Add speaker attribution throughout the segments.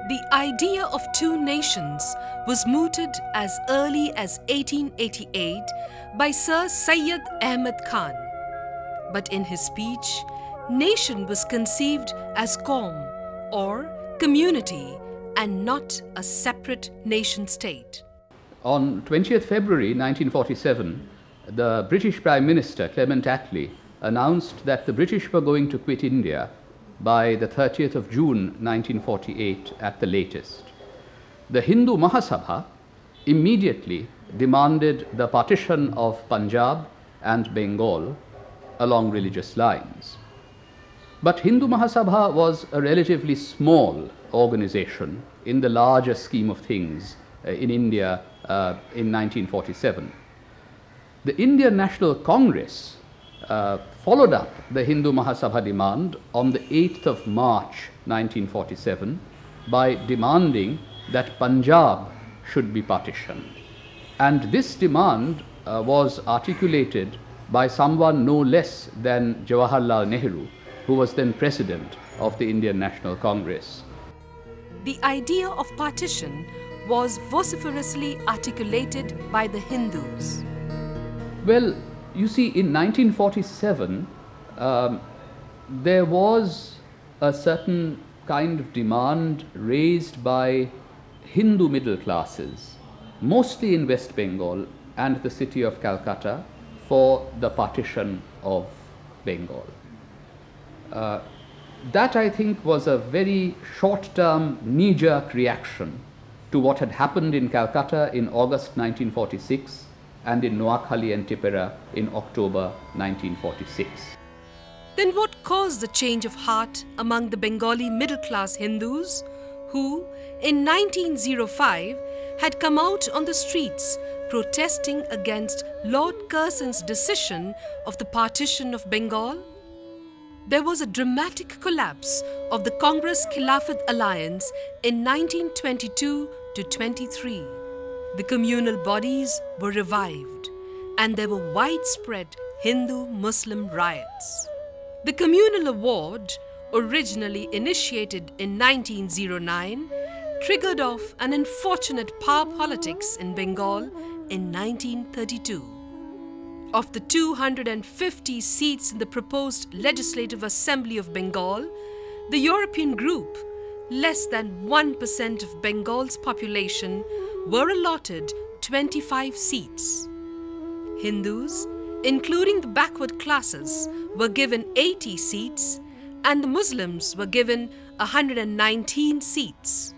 Speaker 1: The idea of two nations was mooted as early as 1888 by Sir Syed Ahmad Khan. But in his speech, nation was conceived as Qaum or community and not a separate nation-state.
Speaker 2: On 20th February 1947, the British Prime Minister Clement Attlee announced that the British were going to quit India by the 30th of June 1948 at the latest. The Hindu Mahasabha immediately demanded the partition of Punjab and Bengal along religious lines. But Hindu Mahasabha was a relatively small organization in the larger scheme of things in India in 1947. The Indian National Congress followed up the Hindu Mahasabha demand on the 8th of March 1947 by demanding that Punjab should be partitioned. And this demand was articulated by someone no less than Jawaharlal Nehru, who was then president of the Indian National Congress.
Speaker 1: The idea of partition was vociferously articulated by the Hindus.
Speaker 2: Well, you see, in 1947, there was a certain kind of demand raised by Hindu middle classes, mostly in West Bengal and the city of Calcutta, for the partition of Bengal. That, I think, was a very short-term, knee-jerk reaction to what had happened in Calcutta in August 1946 and in Noakhali and Tipperah in October 1946.
Speaker 1: Then what caused the change of heart among the Bengali middle-class Hindus who, in 1905, had come out on the streets protesting against Lord Curzon's decision of the partition of Bengal? There was a dramatic collapse of the Congress Khilafat alliance in 1922 to 23. The communal bodies were revived and there were widespread Hindu-Muslim riots. The communal award, originally initiated in 1909, triggered off an unfortunate power politics in Bengal in 1932. Of the 250 seats in the proposed Legislative Assembly of Bengal, the European group, less than 1% of Bengal's population, were allotted 25 seats. Hindus, including the backward classes, were given 80 seats and the Muslims were given 119 seats.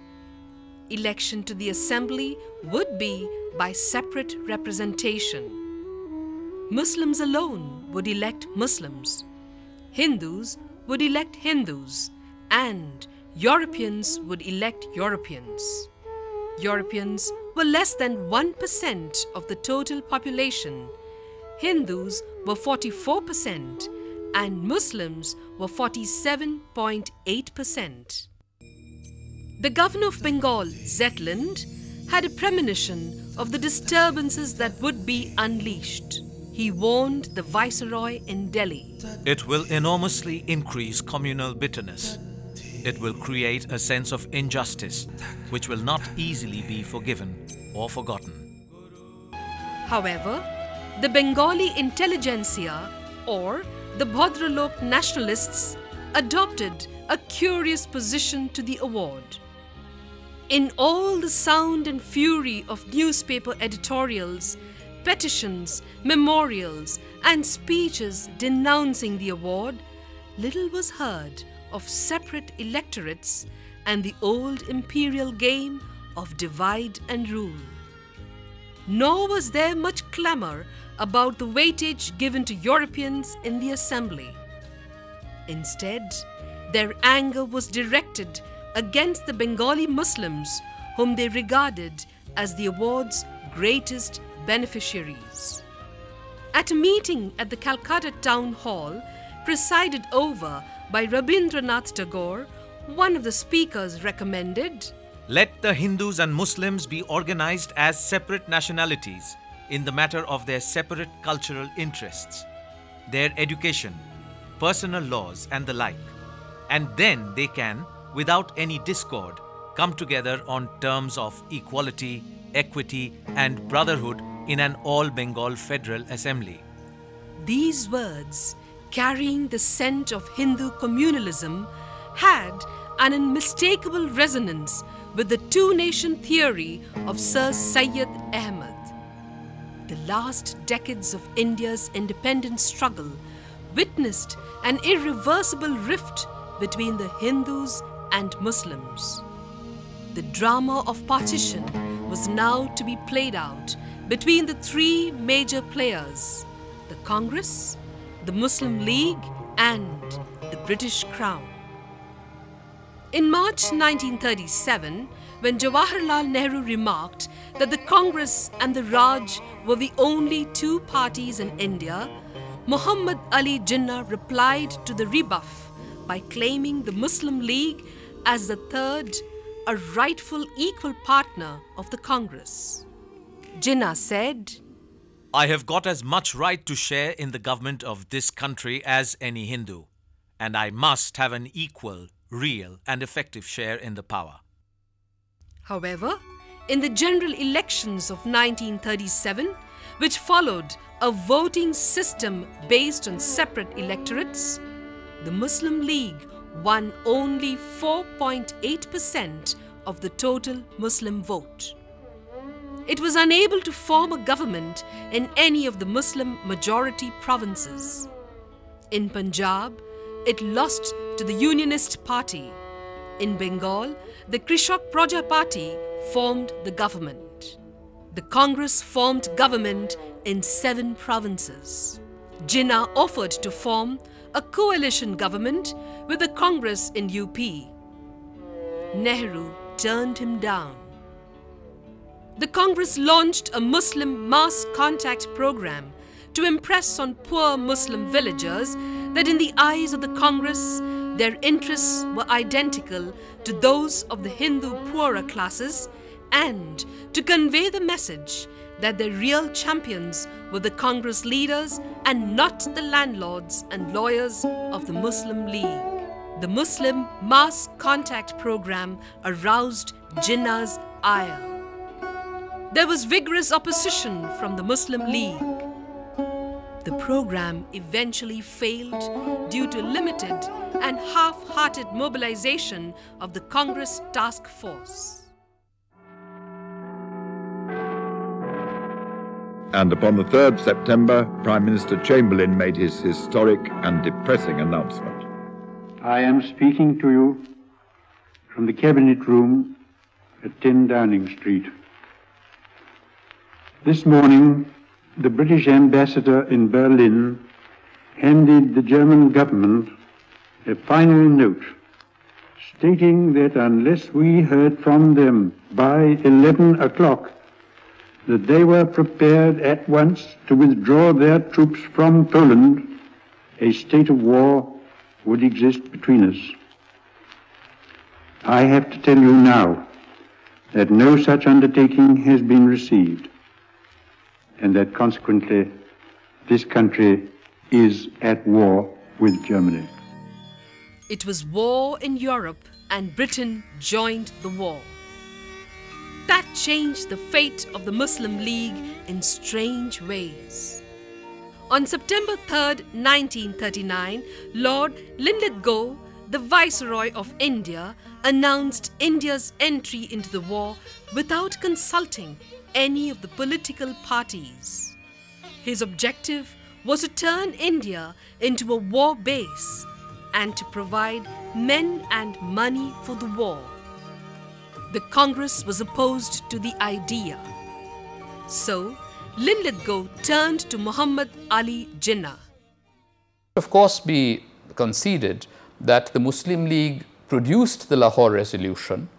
Speaker 1: Election to the assembly would be by separate representation. Muslims alone would elect Muslims, Hindus would elect Hindus, and Europeans would elect Europeans. Europeans were less than 1% of the total population. Hindus were 44% and Muslims were 47.8%. The governor of Bengal, Zetland, had a premonition of the disturbances that would be unleashed. He warned the viceroy in Delhi.
Speaker 3: It will enormously increase communal bitterness. It will create a sense of injustice, which will not easily be forgiven or forgotten.
Speaker 1: However, the Bengali intelligentsia, or the Bhadralok nationalists, adopted a curious position to the award. In all the sound and fury of newspaper editorials, petitions, memorials, and speeches denouncing the award, little was heard of separate electorates and the old imperial game of divide and rule. Nor was there much clamour about the weightage given to Europeans in the assembly. Instead, their anger was directed against the Bengali Muslims, whom they regarded as the award's greatest beneficiaries. At a meeting at the Calcutta Town Hall, presided over by Rabindranath Tagore, one of the speakers recommended,
Speaker 3: "Let the Hindus and Muslims be organized as separate nationalities in the matter of their separate cultural interests, their education, personal laws and the like, and then they can, without any discord, come together on terms of equality, equity and brotherhood in an all-Bengal Federal Assembly.
Speaker 1: These words, carrying the scent of Hindu communalism, had an unmistakable resonance with the two-nation theory of Sir Syed Ahmed. The last decades of India's independence struggle witnessed an irreversible rift between the Hindus and Muslims. The drama of partition was now to be played out between the three major players: the Congress, the Muslim League and the British Crown. In March 1937, when Jawaharlal Nehru remarked that the Congress and the Raj were the only two parties in India, Muhammad Ali Jinnah replied to the rebuff by claiming the Muslim League as the third, a rightful equal partner of the Congress. Jinnah said,
Speaker 3: I have got as much right to share in the government of this country as any Hindu, and I must have an equal, real and effective share in the power.
Speaker 1: However, in the general elections of 1937, which followed a voting system based on separate electorates, the Muslim League won only 4.8% of the total Muslim vote. It was unable to form a government in any of the Muslim majority provinces. In Punjab, it lost to the Unionist Party. In Bengal, the Krishak Praja Party formed the government. The Congress formed government in 7 provinces. Jinnah offered to form a coalition government with the Congress in UP. Nehru turned him down. The Congress launched a Muslim mass contact program to impress on poor Muslim villagers that in the eyes of the Congress, their interests were identical to those of the Hindu poorer classes, and to convey the message that their real champions were the Congress leaders and not the landlords and lawyers of the Muslim League. The Muslim mass contact program aroused Jinnah's ire. There was vigorous opposition from the Muslim League. The program eventually failed due to limited and half-hearted mobilization of the Congress task force.
Speaker 4: And upon the 3rd September, Prime Minister Chamberlain made his historic and depressing announcement.
Speaker 5: I am speaking to you from the Cabinet Room at 10 Downing Street. This morning, the British ambassador in Berlin handed the German government a final note stating that unless we heard from them by 11 o'clock, that they were prepared at once to withdraw their troops from Poland, a state of war would exist between us. I have to tell you now that no such undertaking has been received, and that consequently this country is at war with Germany.
Speaker 1: It was war in Europe and Britain joined the war. That changed the fate of the Muslim League in strange ways. On September 3rd, 1939, Lord Linlithgow, the Viceroy of India, announced India's entry into the war without consulting any of the political parties. His objective was to turn India into a war base and to provide men and money for the war. The Congress was opposed to the idea. So, Linlithgow turned to Muhammad Ali Jinnah.
Speaker 2: Of course, be conceded that the Muslim League produced the Lahore Resolution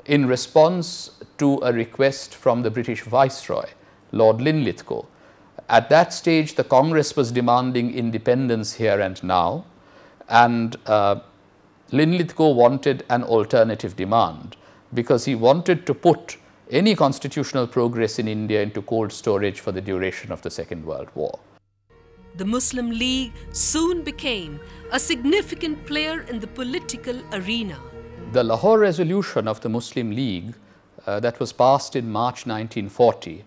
Speaker 2: in response to a request from the British Viceroy, Lord Linlithgow. At that stage, the Congress was demanding independence here and now, and Linlithgow wanted an alternative demand because he wanted to put any constitutional progress in India into cold storage for the duration of the Second World War.
Speaker 1: The Muslim League soon became a significant player in the political arena.
Speaker 2: The Lahore Resolution of the Muslim League that was passed in March 1940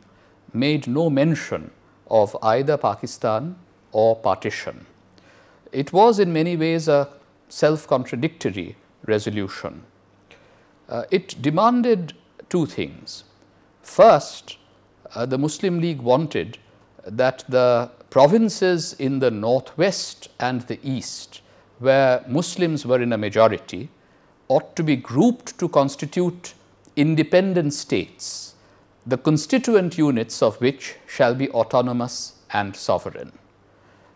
Speaker 2: made no mention of either Pakistan or partition. It was in many ways a self-contradictory resolution. It demanded two things. First, the Muslim League wanted that the provinces in the northwest and the east, where Muslims were in a majority, ought to be grouped to constitute independent states, the constituent units of which shall be autonomous and sovereign.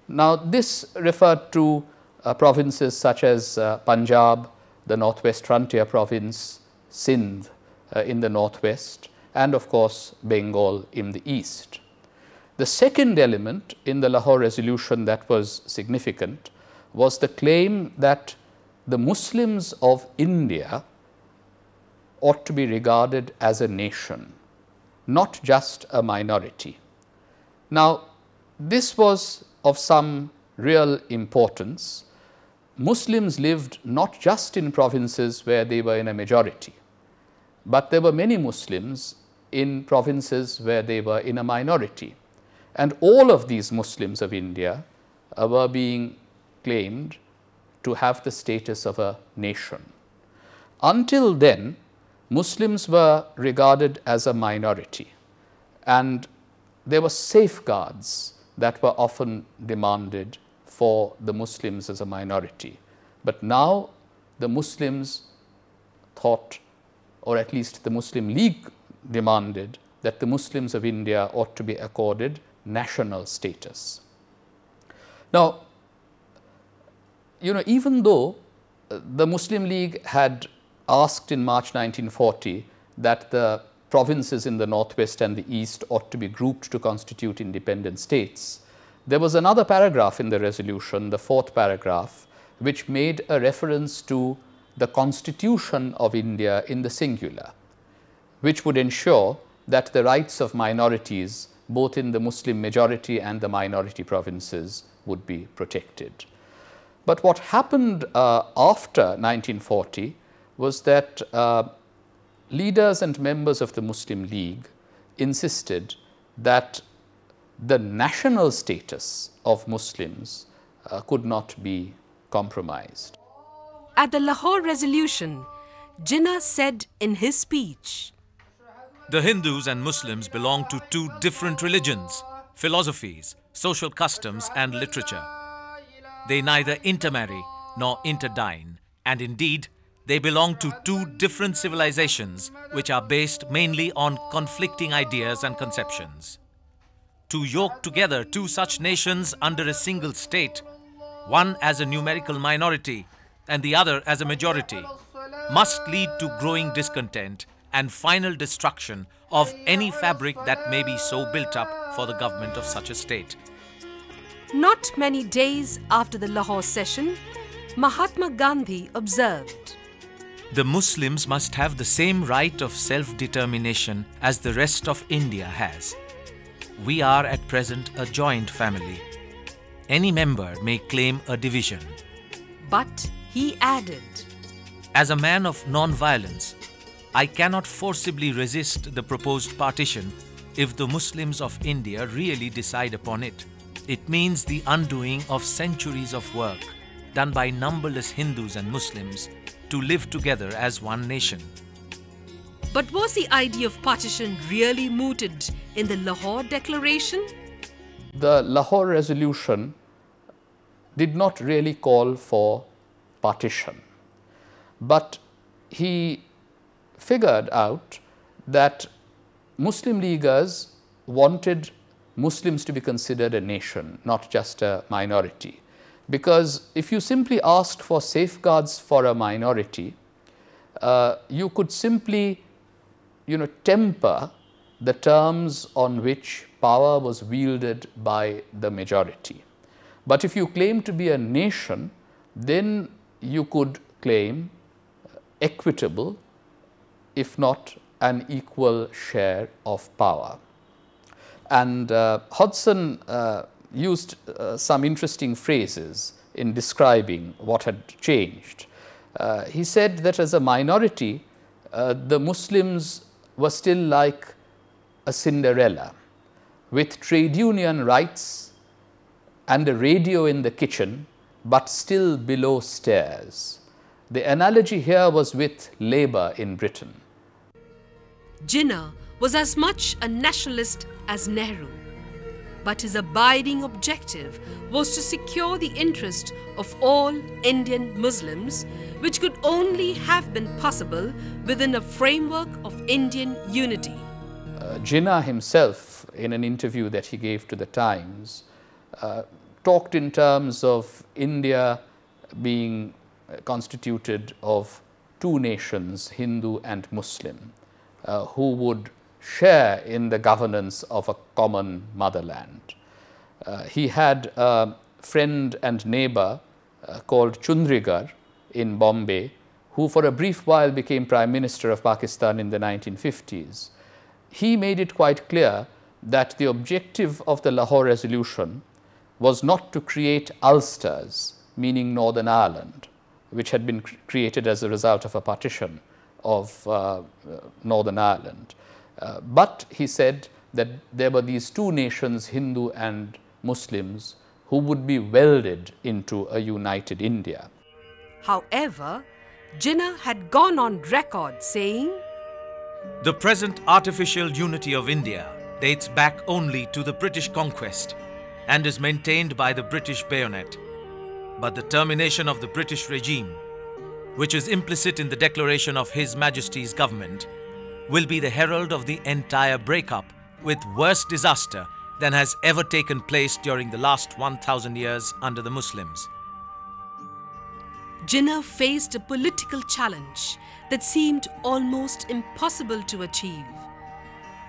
Speaker 2: Now, this referred to provinces such as Punjab, the northwest frontier province, Sindh in the northwest, and of course Bengal in the east. The second element in the Lahore Resolution that was significant was the claim that the Muslims of India ought to be regarded as a nation, not just a minority. Now, this was of some real importance. Muslims lived not just in provinces where they were in a majority, but there were many Muslims in provinces where they were in a minority. And all of these Muslims of India were being claimed to have the status of a nation. Until then, Muslims were regarded as a minority, and there were safeguards that were often demanded for the Muslims as a minority. But now the Muslims thought, or at least the Muslim League demanded, that the Muslims of India ought to be accorded national status. Now, even though the Muslim League had asked in March 1940 that the provinces in the northwest and the east ought to be grouped to constitute independent states, there was another paragraph in the resolution, the fourth paragraph, which made a reference to the Constitution of India in the singular, which would ensure that the rights of minorities, both in the Muslim majority and the minority provinces, would be protected. But what happened after 1940 was that leaders and members of the Muslim League insisted that the national status of Muslims could not be compromised.
Speaker 1: At the Lahore Resolution, Jinnah said in his speech,
Speaker 3: "The Hindus and Muslims belong to two different religions, philosophies, social customs and literature. They neither intermarry nor interdine, and indeed, they belong to two different civilizations which are based mainly on conflicting ideas and conceptions. To yoke together two such nations under a single state, one as a numerical minority and the other as a majority, must lead to growing discontent and final destruction of any fabric that may be so built up for the government of such a state."
Speaker 1: Not many days after the Lahore session, Mahatma Gandhi observed,
Speaker 3: "The Muslims must have the same right of self-determination as the rest of India has. We are at present a joint family. Any member may claim a division."
Speaker 1: But he added,
Speaker 3: "As a man of non-violence, I cannot forcibly resist the proposed partition if the Muslims of India really decide upon it. It means the undoing of centuries of work done by numberless Hindus and Muslims to live together as one nation."
Speaker 1: But was the idea of partition really mooted in the Lahore Declaration?
Speaker 2: The Lahore Resolution did not really call for partition, but he figured out that Muslim Leaguers wanted Muslims to be considered a nation, not just a minority. Because if you simply asked for safeguards for a minority, you could simply temper the terms on which power was wielded by the majority. But if you claim to be a nation, then you could claim equitable, if not an equal share of power. And Hodgson used some interesting phrases in describing what had changed. He said that as a minority, the Muslims were still like a Cinderella, with trade union rights and a radio in the kitchen, but still below stairs. The analogy here was with Labour in Britain.
Speaker 1: Jinnah was as much a nationalist as Nehru, but his abiding objective was to secure the interest of all Indian Muslims, which could only have been possible within a framework of Indian unity.
Speaker 2: Jinnah himself, in an interview that he gave to the Times, talked in terms of India being constituted of two nations, Hindu and Muslim, who would share in the governance of a common motherland. He had a friend and neighbor called Chundrigar in Bombay, who for a brief while became Prime Minister of Pakistan in the 1950s. He made it quite clear that the objective of the Lahore Resolution was not to create Ulsters, meaning Northern Ireland, which had been created as a result of a partition of Northern Ireland. But he said that there were these two nations, Hindu and Muslims, who would be welded into a united India.
Speaker 1: However, Jinnah had gone on record saying,
Speaker 3: "The present artificial unity of India dates back only to the British conquest and is maintained by the British bayonet. But the termination of the British regime, which is implicit in the declaration of His Majesty's government, will be the herald of the entire breakup with worse disaster than has ever taken place during the last 1,000 years under the Muslims."
Speaker 1: Jinnah faced a political challenge that seemed almost impossible to achieve.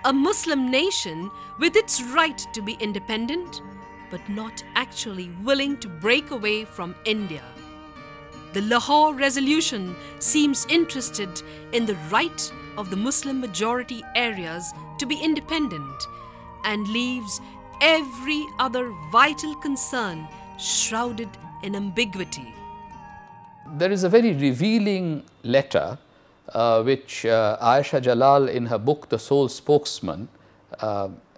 Speaker 1: A Muslim nation with its right to be independent, but not actually willing to break away from India. The Lahore Resolution seems interested in the right of the Muslim majority areas to be independent and leaves every other vital concern shrouded in ambiguity.
Speaker 2: There is a very revealing letter which Ayesha Jalal in her book The Sole Spokesman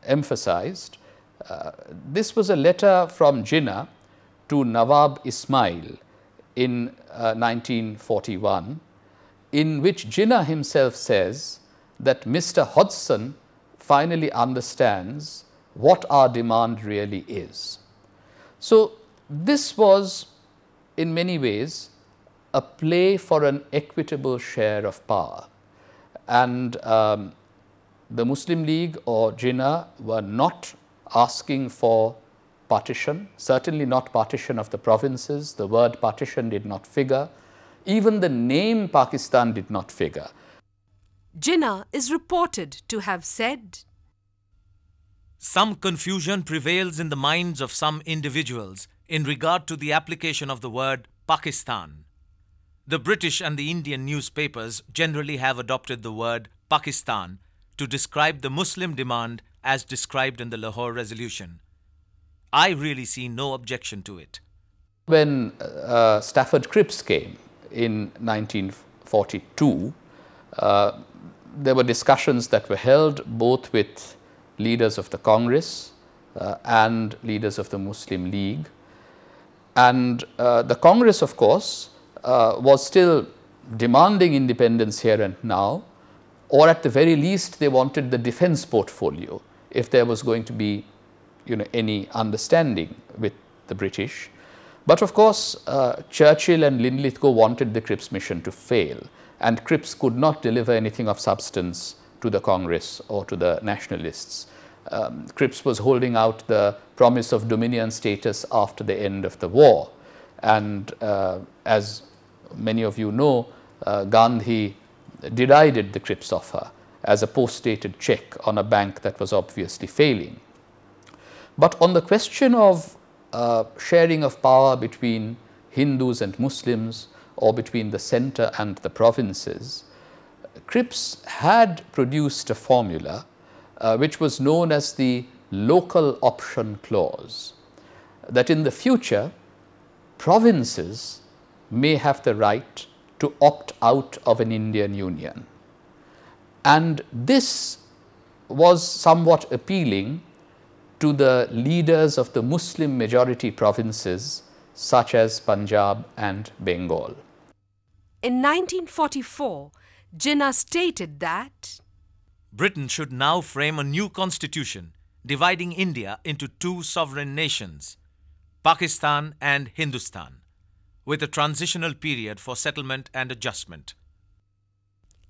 Speaker 2: emphasized. This was a letter from Jinnah to Nawab Ismail in 1941, in which Jinnah himself says that Mr. Hodgson finally understands what our demand really is. So this was in many ways a play for an equitable share of power, and the Muslim League or Jinnah were not asking for partition, certainly not partition of the provinces. The word partition did not figure. Even the name Pakistan did not figure.
Speaker 1: Jinnah is reported to have said,
Speaker 3: "Some confusion prevails in the minds of some individuals in regard to the application of the word Pakistan. The British and the Indian newspapers generally have adopted the word Pakistan to describe the Muslim demand as described in the Lahore Resolution. I really see no objection to it."
Speaker 2: When Stafford Cripps came in 1942, there were discussions that were held both with leaders of the Congress and leaders of the Muslim League. And the Congress, of course, was still demanding independence here and now, or at the very least they wanted the defense portfolio if there was going to be any understanding with the British. But of course, Churchill and Linlithgow wanted the Cripps mission to fail, and Cripps could not deliver anything of substance to the Congress or to the nationalists. Cripps was holding out the promise of Dominion status after the end of the war, and as many of you know, Gandhi derided the Cripps offer as a post-dated check on a bank that was obviously failing. But on the question of sharing of power between Hindus and Muslims, or between the center and the provinces, Cripps had produced a formula which was known as the local option clause, that in the future provinces may have the right to opt out of an Indian Union. And this was somewhat appealing to the leaders of the Muslim majority provinces such as Punjab and Bengal.
Speaker 1: In 1944, Jinnah stated that
Speaker 3: Britain should now frame a new constitution dividing India into two sovereign nations, Pakistan and Hindustan, with a transitional period for settlement and adjustment.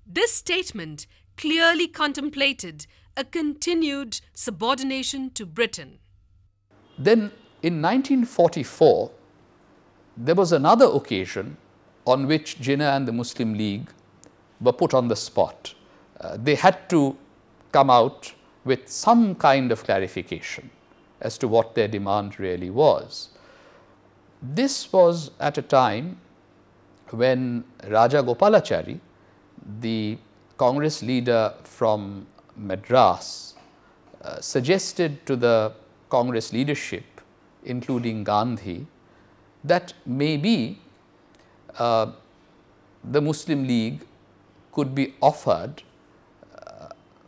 Speaker 1: this statement clearly contemplated a continued subordination to Britain.
Speaker 2: Then in 1944, there was another occasion on which Jinnah and the Muslim League were put on the spot. They had to come out with some kind of clarification as to what their demand really was. This was at a time when Raja Gopalachari, the Congress leader from Madras, suggested to the Congress leadership, including Gandhi, that maybe the Muslim League could be offered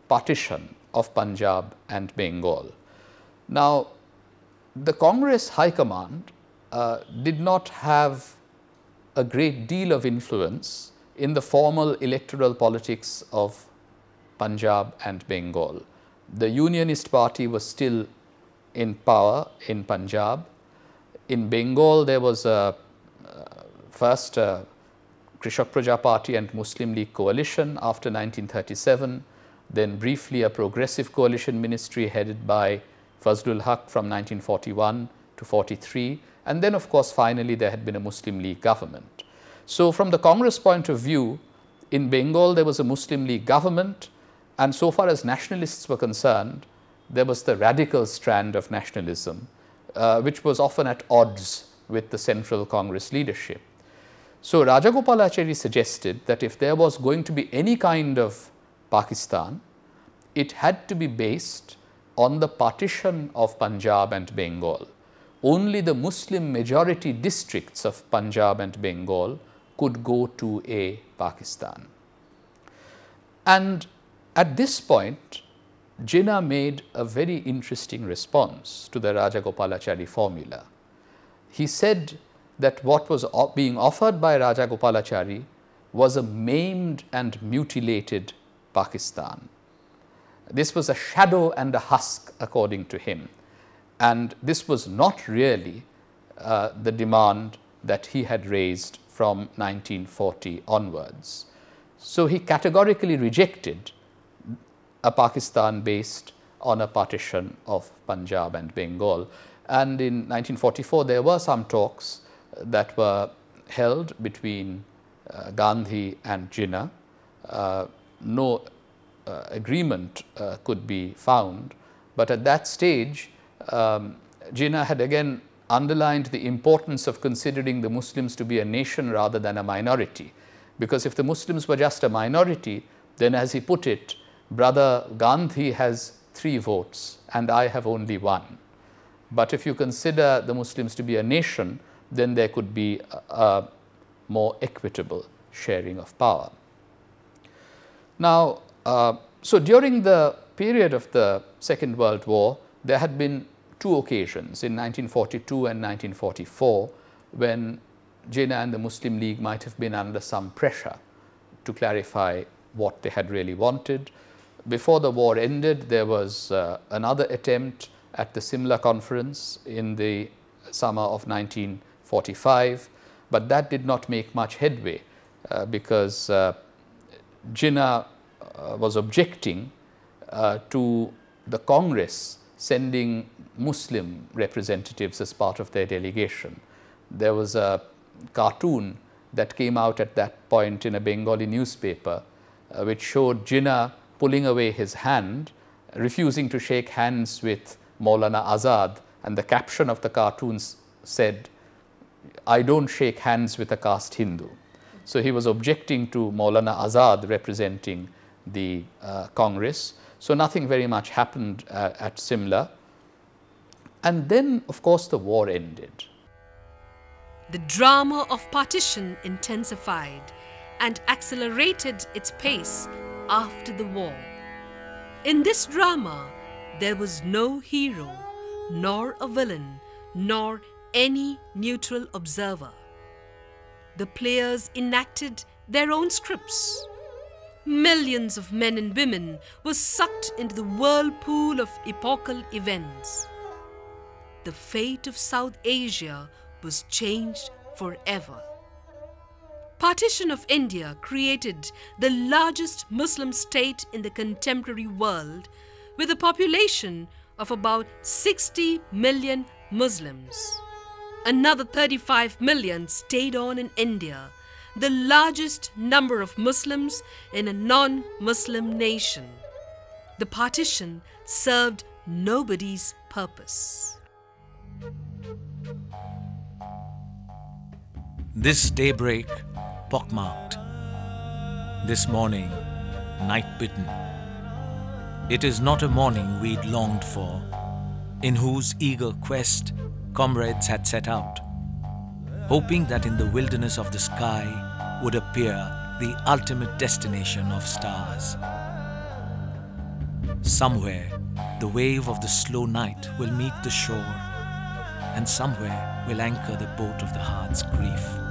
Speaker 2: partition of Punjab and Bengal. Now, the Congress High Command did not have a great deal of influence in the formal electoral politics of Punjab and Bengal. The Unionist Party was still in power in Punjab. In Bengal, there was first a Krishak Praja Party and Muslim League coalition after 1937, then briefly a progressive coalition ministry headed by Fazlul Haq from 1941 to 43, and then of course finally there had been a Muslim League government. So from the Congress point of view, in Bengal there was a Muslim League government, and so far as nationalists were concerned, there was the radical strand of nationalism, which was often at odds with the central Congress leadership. So Rajagopalachari suggested that if there was going to be any kind of Pakistan, it had to be based on the partition of Punjab and Bengal. Only the Muslim majority districts of Punjab and Bengal could go to a Pakistan. And at this point, Jinnah made a very interesting response to the Rajagopalachari formula. He said that what was being offered by Rajagopalachari was a maimed and mutilated Pakistan. This was a shadow and a husk, according to him, and this was not really the demand that he had raised from 1940 onwards. So he categorically rejected a Pakistan based on a partition of Punjab and Bengal. And in 1944, there were some talks that were held between Gandhi and Jinnah. No agreement could be found, but at that stage, Jinnah had again underlined the importance of considering the Muslims to be a nation rather than a minority, because if the Muslims were just a minority, then as he put it, Brother Gandhi has 3 votes and I have only 1. But if you consider the Muslims to be a nation, then there could be a more equitable sharing of power. Now, so during the period of the Second World War, there had been 2 occasions in 1942 and 1944 when Jinnah and the Muslim League might have been under some pressure to clarify what they had really wanted. Before the war ended, there was another attempt at the Simla conference in the summer of 1945, but that did not make much headway because Jinnah was objecting to the Congress sending Muslim representatives as part of their delegation. There was a cartoon that came out at that point in a Bengali newspaper which showed Jinnah pulling away his hand, refusing to shake hands with Maulana Azad, and the caption of the cartoons said, "I don't shake hands with a caste Hindu." So he was objecting to Maulana Azad representing the Congress. So nothing very much happened at Simla. And then, of course, the war ended.
Speaker 1: The drama of partition intensified and accelerated its pace after the war. In this drama, there was no hero, nor a villain, nor any neutral observer. The players enacted their own scripts. Millions of men and women were sucked into the whirlpool of epochal events. The fate of South Asia was changed forever. Partition of India created the largest Muslim state in the contemporary world, with a population of about 60 million Muslims. Another 35 million stayed on in India, the largest number of Muslims in a non-Muslim nation. The partition served nobody's purpose.
Speaker 3: This daybreak, pockmarked. This morning, night-bitten. It is not a morning we'd longed for, in whose eager quest comrades had set out, hoping that in the wilderness of the sky would appear the ultimate destination of stars. Somewhere, the wave of the slow night will meet the shore, and somewhere will anchor the boat of the heart's grief.